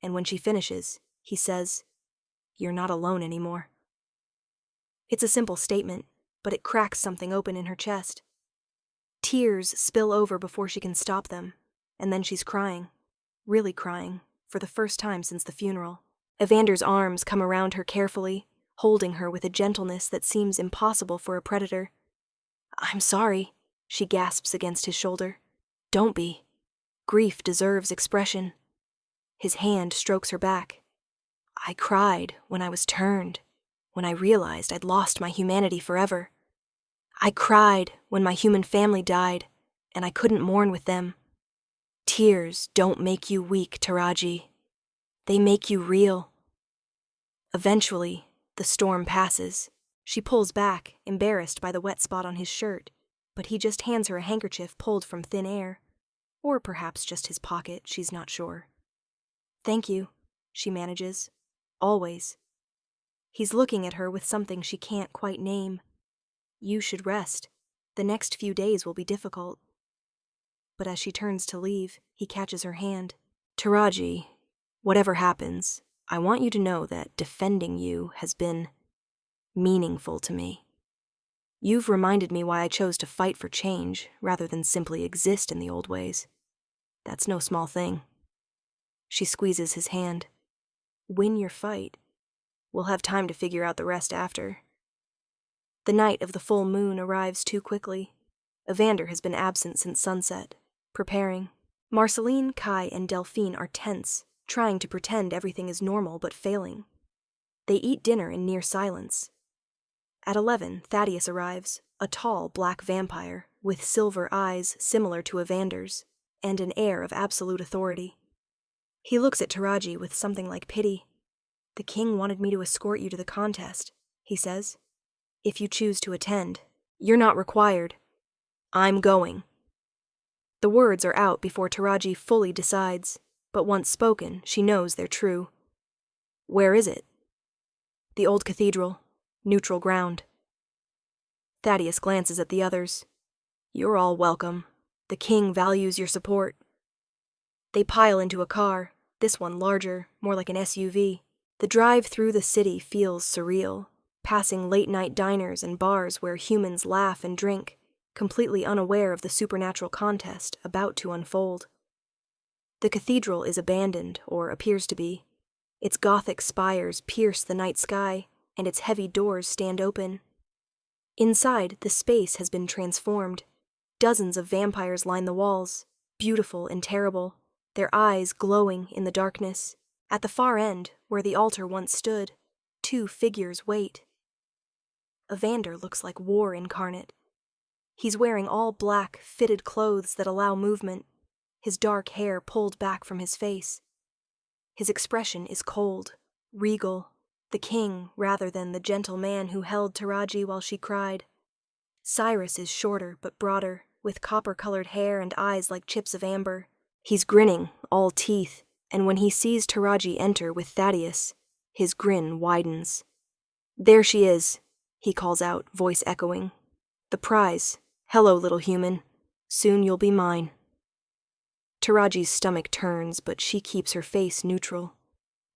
and when she finishes, he says, "You're not alone anymore." It's a simple statement, but it cracks something open in her chest. Tears spill over before she can stop them, and then she's crying, really crying, for the first time since the funeral. Evander's arms come around her carefully, holding her with a gentleness that seems impossible for a predator. "I'm sorry," she gasps against his shoulder. "Don't be. Grief deserves expression." His hand strokes her back. "I cried when I was turned, when I realized I'd lost my humanity forever. I cried when my human family died, and I couldn't mourn with them. Tears don't make you weak, Taraji. They make you real." Eventually, the storm passes. She pulls back, embarrassed by the wet spot on his shirt, but he just hands her a handkerchief pulled from thin air. Or perhaps just his pocket, she's not sure. "Thank you," she manages. "Always." He's looking at her with something she can't quite name. "You should rest. The next few days will be difficult." But as she turns to leave, he catches her hand. "Taraji, whatever happens, I want you to know that defending you has been meaningful to me. You've reminded me why I chose to fight for change rather than simply exist in the old ways. That's no small thing." She squeezes his hand. "Win your fight. We'll have time to figure out the rest after." The night of the full moon arrives too quickly. Evander has been absent since sunset, preparing. Marceline, Kai, and Delphine are tense, trying to pretend everything is normal but failing. They eat dinner in near silence. At 11, Thaddeus arrives, a tall black vampire, with silver eyes similar to Evander's, and an air of absolute authority. He looks at Taraji with something like pity. "The king wanted me to escort you to the contest," he says. "If you choose to attend, you're not required. I'm going." The words are out before Taraji fully decides, but once spoken, she knows they're true. "Where is it?" "The old cathedral. Neutral ground." Thaddeus glances at the others. "You're all welcome. The king values your support." They pile into a car, this one larger, more like an SUV. The drive through the city feels surreal, passing late-night diners and bars where humans laugh and drink, completely unaware of the supernatural contest about to unfold. The cathedral is abandoned, or appears to be. Its Gothic spires pierce the night sky, and its heavy doors stand open. Inside, the space has been transformed. Dozens of vampires line the walls, beautiful and terrible, their eyes glowing in the darkness. At the far end, where the altar once stood, 2 figures wait. Evander looks like war incarnate. He's wearing all black, fitted clothes that allow movement, his dark hair pulled back from his face. His expression is cold, regal, the king rather than the gentle man who held Taraji while she cried. Cyrus is shorter but broader, with copper-colored hair and eyes like chips of amber. He's grinning, all teeth, and when he sees Taraji enter with Thaddeus, his grin widens. "There she is," he calls out, voice echoing. "The prize. Hello, little human. Soon you'll be mine." Taraji's stomach turns, but she keeps her face neutral.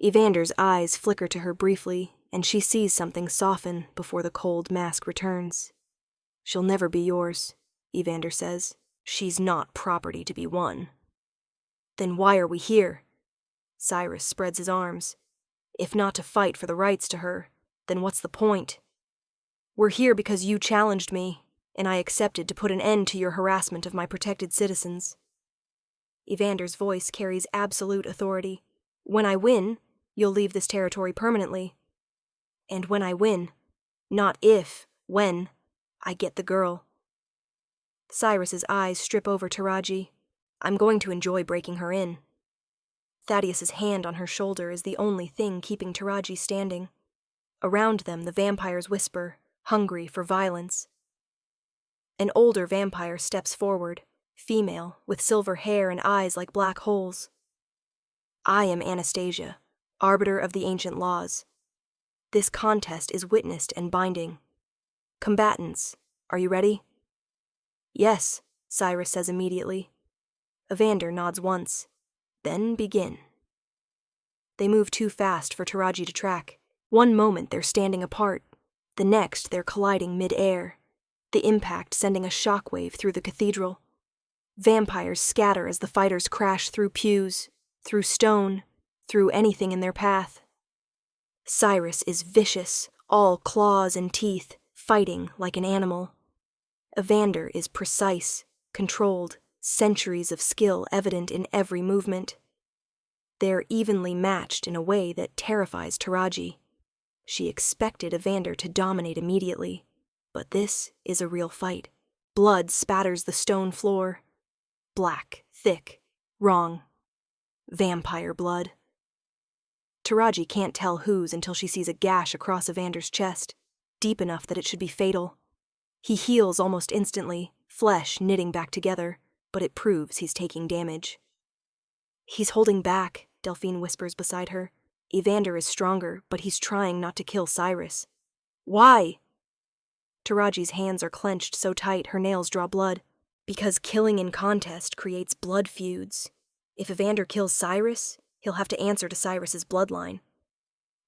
Evander's eyes flicker to her briefly, and she sees something soften before the cold mask returns. "She'll never be yours," Evander says. "She's not property to be won." "Then why are we here?" Cyrus spreads his arms. "If not to fight for the rights to her, then what's the point? We're here because you challenged me, and I accepted to put an end to your harassment of my protected citizens." Evander's voice carries absolute authority. "When I win, you'll leave this territory permanently. And when I win, not if, when, I get the girl." Cyrus's eyes strip over Taraji. "I'm going to enjoy breaking her in." Thaddeus's hand on her shoulder is the only thing keeping Taraji standing. Around them, the vampires whisper, hungry for violence. An older vampire steps forward, female, with silver hair and eyes like black holes. "I am Anastasia, arbiter of the ancient laws. This contest is witnessed and binding. Combatants, are you ready?" "Yes," Cyrus says immediately. Evander nods once. "Then begin." They move too fast for Taraji to track. One moment they're standing apart, The next, they're colliding mid-air, the impact sending a shockwave through the cathedral. Vampires scatter as the fighters crash through pews, through stone, through anything in their path. Cyrus is vicious, all claws and teeth, fighting like an animal. Evander is precise, controlled, centuries of skill evident in every movement. They're evenly matched in a way that terrifies Taraji. She expected Evander to dominate immediately, but this is a real fight. Blood spatters the stone floor. Black, thick, wrong. Vampire blood. Taraji can't tell whose until she sees a gash across Evander's chest, deep enough that it should be fatal. He heals almost instantly, flesh knitting back together, but it proves he's taking damage. He's holding back, Delphine whispers beside her. Evander is stronger, but he's trying not to kill Cyrus. Why? Taraji's hands are clenched so tight her nails draw blood. Because killing in contest creates blood feuds. If Evander kills Cyrus, he'll have to answer to Cyrus's bloodline.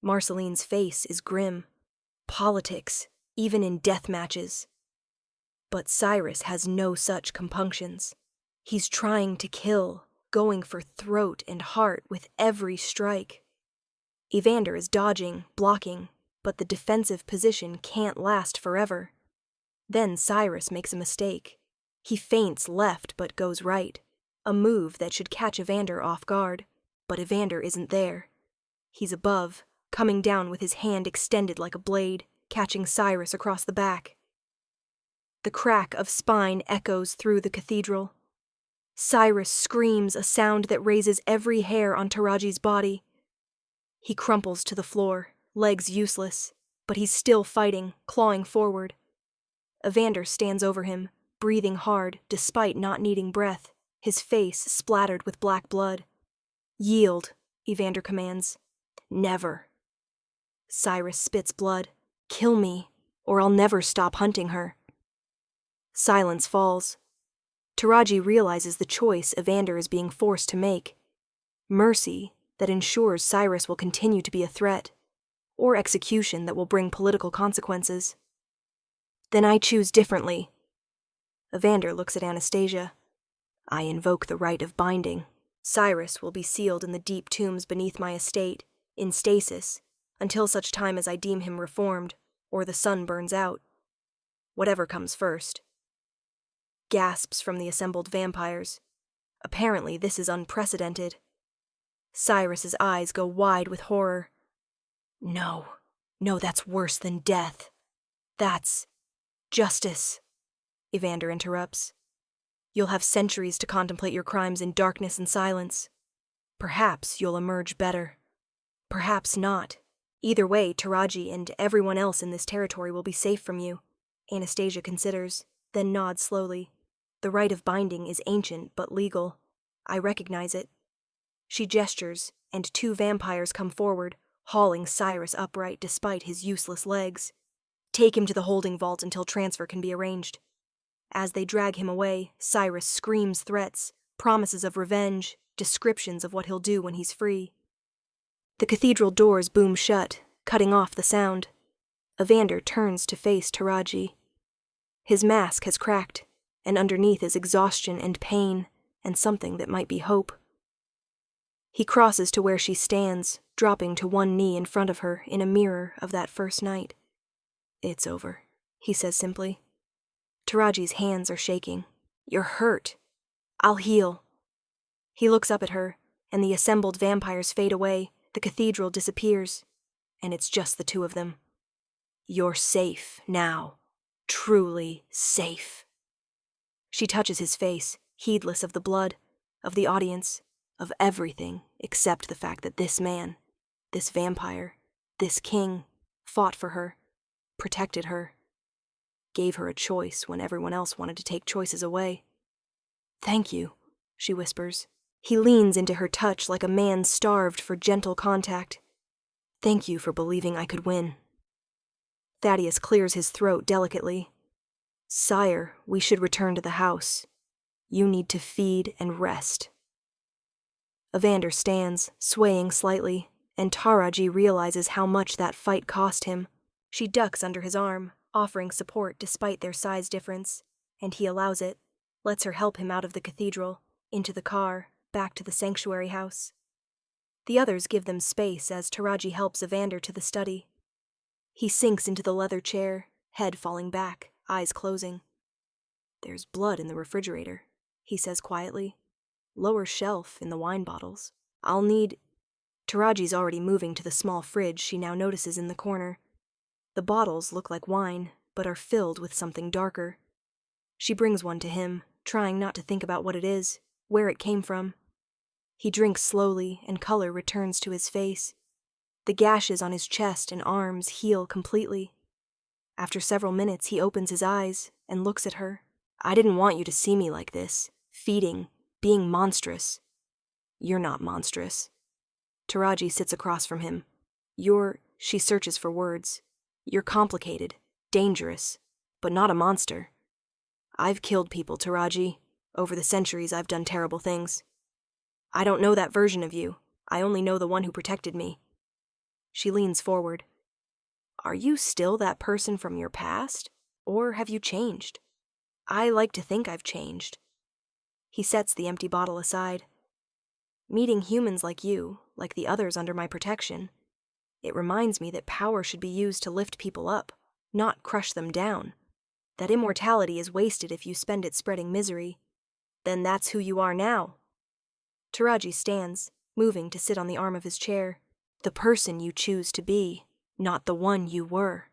Marceline's face is grim. Politics, even in death matches. But Cyrus has no such compunctions. He's trying to kill, going for throat and heart with every strike. Evander is dodging, blocking, but the defensive position can't last forever. Then Cyrus makes a mistake. He feints left but goes right, a move that should catch Evander off guard, but Evander isn't there. He's above, coming down with his hand extended like a blade, catching Cyrus across the back. The crack of spine echoes through the cathedral. Cyrus screams a sound that raises every hair on Taraji's body. He crumples to the floor, legs useless, but he's still fighting, clawing forward. Evander stands over him, breathing hard despite not needing breath, his face splattered with black blood. Yield, Evander commands. Never. Cyrus spits blood. Kill me, or I'll never stop hunting her. Silence falls. Taraji realizes the choice Evander is being forced to make. Mercy that ensures Cyrus will continue to be a threat, or execution that will bring political consequences. Then I choose differently. Evander looks at Anastasia. I invoke the right of binding. Cyrus will be sealed in the deep tombs beneath my estate, in stasis, until such time as I deem him reformed, or the sun burns out. Whatever comes first. Gasps from the assembled vampires. Apparently this is unprecedented. Cyrus's eyes go wide with horror. No, that's worse than death. That's justice, Evander interrupts. You'll have centuries to contemplate your crimes in darkness and silence. Perhaps you'll emerge better. Perhaps not. Either way, Taraji and everyone else in this territory will be safe from you. Anastasia considers, then nods slowly. The right of binding is ancient but legal. I recognize it. She gestures, and 2 vampires come forward, hauling Cyrus upright despite his useless legs. Take him to the holding vault until transfer can be arranged. As they drag him away, Cyrus screams threats, promises of revenge, descriptions of what he'll do when he's free. The cathedral doors boom shut, cutting off the sound. Evander turns to face Taraji. His mask has cracked, and underneath is exhaustion and pain, and something that might be hope. He crosses to where she stands, dropping to one knee in front of her in a mirror of that first night. It's over, he says simply. Taraji's hands are shaking. You're hurt. I'll heal. He looks up at her, and the assembled vampires fade away, the cathedral disappears, and it's just the 2 of them. You're safe now. Truly safe. She touches his face, heedless of the blood, of the audience, of everything except the fact that this man, this vampire, this king, fought for her, protected her, gave her a choice when everyone else wanted to take choices away. Thank you, she whispers. He leans into her touch like a man starved for gentle contact. Thank you for believing I could win. Thaddeus clears his throat delicately. Sire, we should return to the house. You need to feed and rest. Evander stands, swaying slightly, and Taraji realizes how much that fight cost him. She ducks under his arm, offering support despite their size difference, and he allows it, lets her help him out of the cathedral, into the car, back to the sanctuary house. The others give them space as Taraji helps Evander to the study. He sinks into the leather chair, head falling back, eyes closing. "There's blood in the refrigerator," he says quietly. "Lower shelf in the wine bottles. I'll need—" Taraji's already moving to the small fridge she now notices in the corner. The bottles look like wine, but are filled with something darker. She brings one to him, trying not to think about what it is, where it came from. He drinks slowly, and color returns to his face. The gashes on his chest and arms heal completely. After several minutes, he opens his eyes and looks at her. "I didn't want you to see me like this, feeding, being monstrous." "You're not monstrous." Taraji sits across from him. She searches for words. "You're complicated, dangerous, but not a monster." "I've killed people, Taraji. Over the centuries, I've done terrible things. I don't know that version of you. I only know the one who protected me." She leans forward. "Are you still that person from your past? Or have you changed?" "I like to think I've changed." He sets the empty bottle aside. "Meeting humans like you, like the others under my protection, it reminds me that power should be used to lift people up, not crush them down. That immortality is wasted if you spend it spreading misery. Then that's who you are now." Taraji stands, moving to sit on the arm of his chair. "The person you choose to be, not the one you were."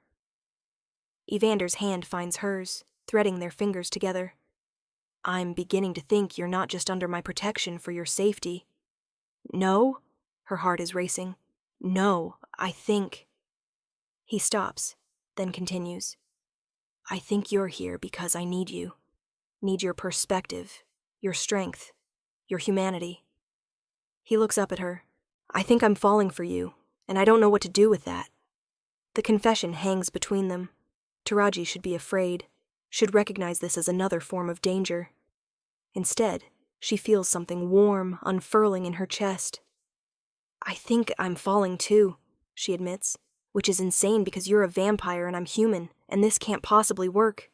Evander's hand finds hers, threading their fingers together. "I'm beginning to think you're not just under my protection for your safety." "No?" Her heart is racing. "No, I think—" He stops, then continues. "I think you're here because I need you. Need your perspective, your strength, your humanity." He looks up at her. "I think I'm falling for you, and I don't know what to do with that." The confession hangs between them. Taraji should be afraid, should recognize this as another form of danger. Instead, she feels something warm unfurling in her chest. "I think I'm falling too," she admits, "which is insane because you're a vampire and I'm human, and this can't possibly work."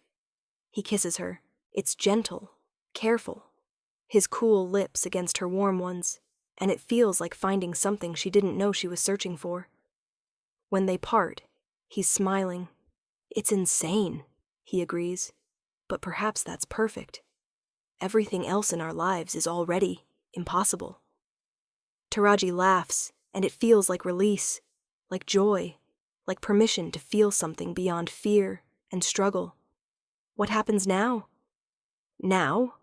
He kisses her. It's gentle, careful. His cool lips against her warm ones, and it feels like finding something she didn't know she was searching for. When they part, he's smiling. "It's insane," he agrees, "but perhaps that's perfect. Everything else in our lives is already impossible." Taraji laughs, and it feels like release, like joy, like permission to feel something beyond fear and struggle. What happens now? Now?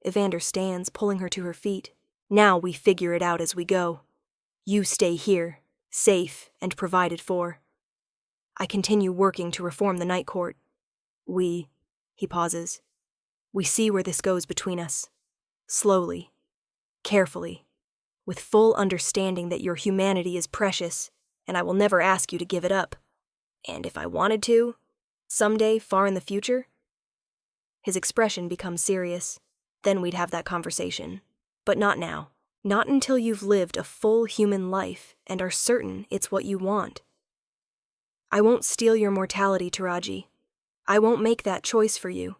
Evander stands, pulling her to her feet. "Now we figure it out as we go. You stay here, safe and provided for. I continue working to reform the Night Court. He pauses. "We see where this goes between us. Slowly, carefully, with full understanding that your humanity is precious, and I will never ask you to give it up. And if I wanted to, someday far in the future..." His expression becomes serious. "Then we'd have that conversation. But not now. Not until you've lived a full human life and are certain it's what you want. I won't steal your mortality, Taraji. I won't make that choice for you."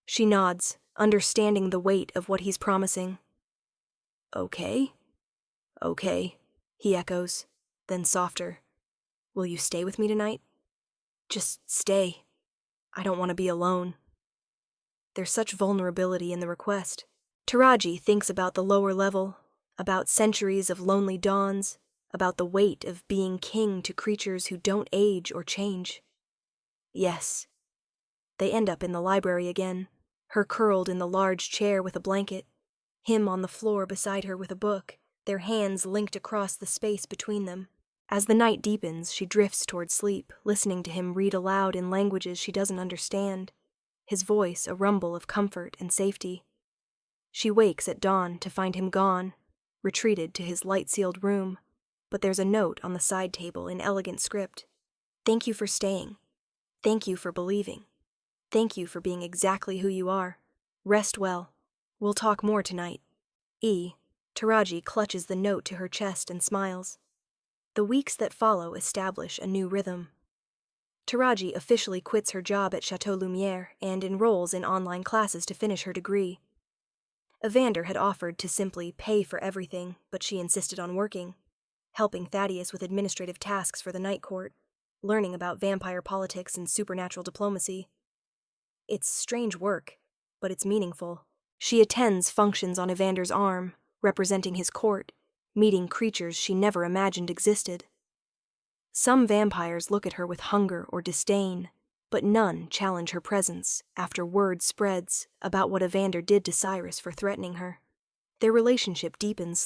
She nods, understanding the weight of what he's promising. Okay, he echoes, then softer. "Will you stay with me tonight? Just stay. I don't want to be alone." There's such vulnerability in the request. Taraji thinks about the lower level, about centuries of lonely dawns, about the weight of being king to creatures who don't age or change. Yes. They end up in the library again, her curled in the large chair with a blanket, him on the floor beside her with a book, their hands linked across the space between them. As the night deepens, she drifts toward sleep, listening to him read aloud in languages she doesn't understand, his voice a rumble of comfort and safety. She wakes at dawn to find him gone, retreated to his light-sealed room, but there's a note on the side table in elegant script. "Thank you for staying. Thank you for believing. Thank you for being exactly who you are. Rest well. We'll talk more tonight." Taraji clutches the note to her chest and smiles. The weeks that follow establish a new rhythm. Taraji officially quits her job at Chateau Lumiere and enrolls in online classes to finish her degree. Evander had offered to simply pay for everything, but she insisted on working, helping Thaddeus with administrative tasks for the night court, learning about vampire politics and supernatural diplomacy. It's strange work, but it's meaningful. She attends functions on Evander's arm, representing his court, meeting creatures she never imagined existed. Some vampires look at her with hunger or disdain, but none challenge her presence after word spreads about what Evander did to Cyrus for threatening her. Their relationship deepens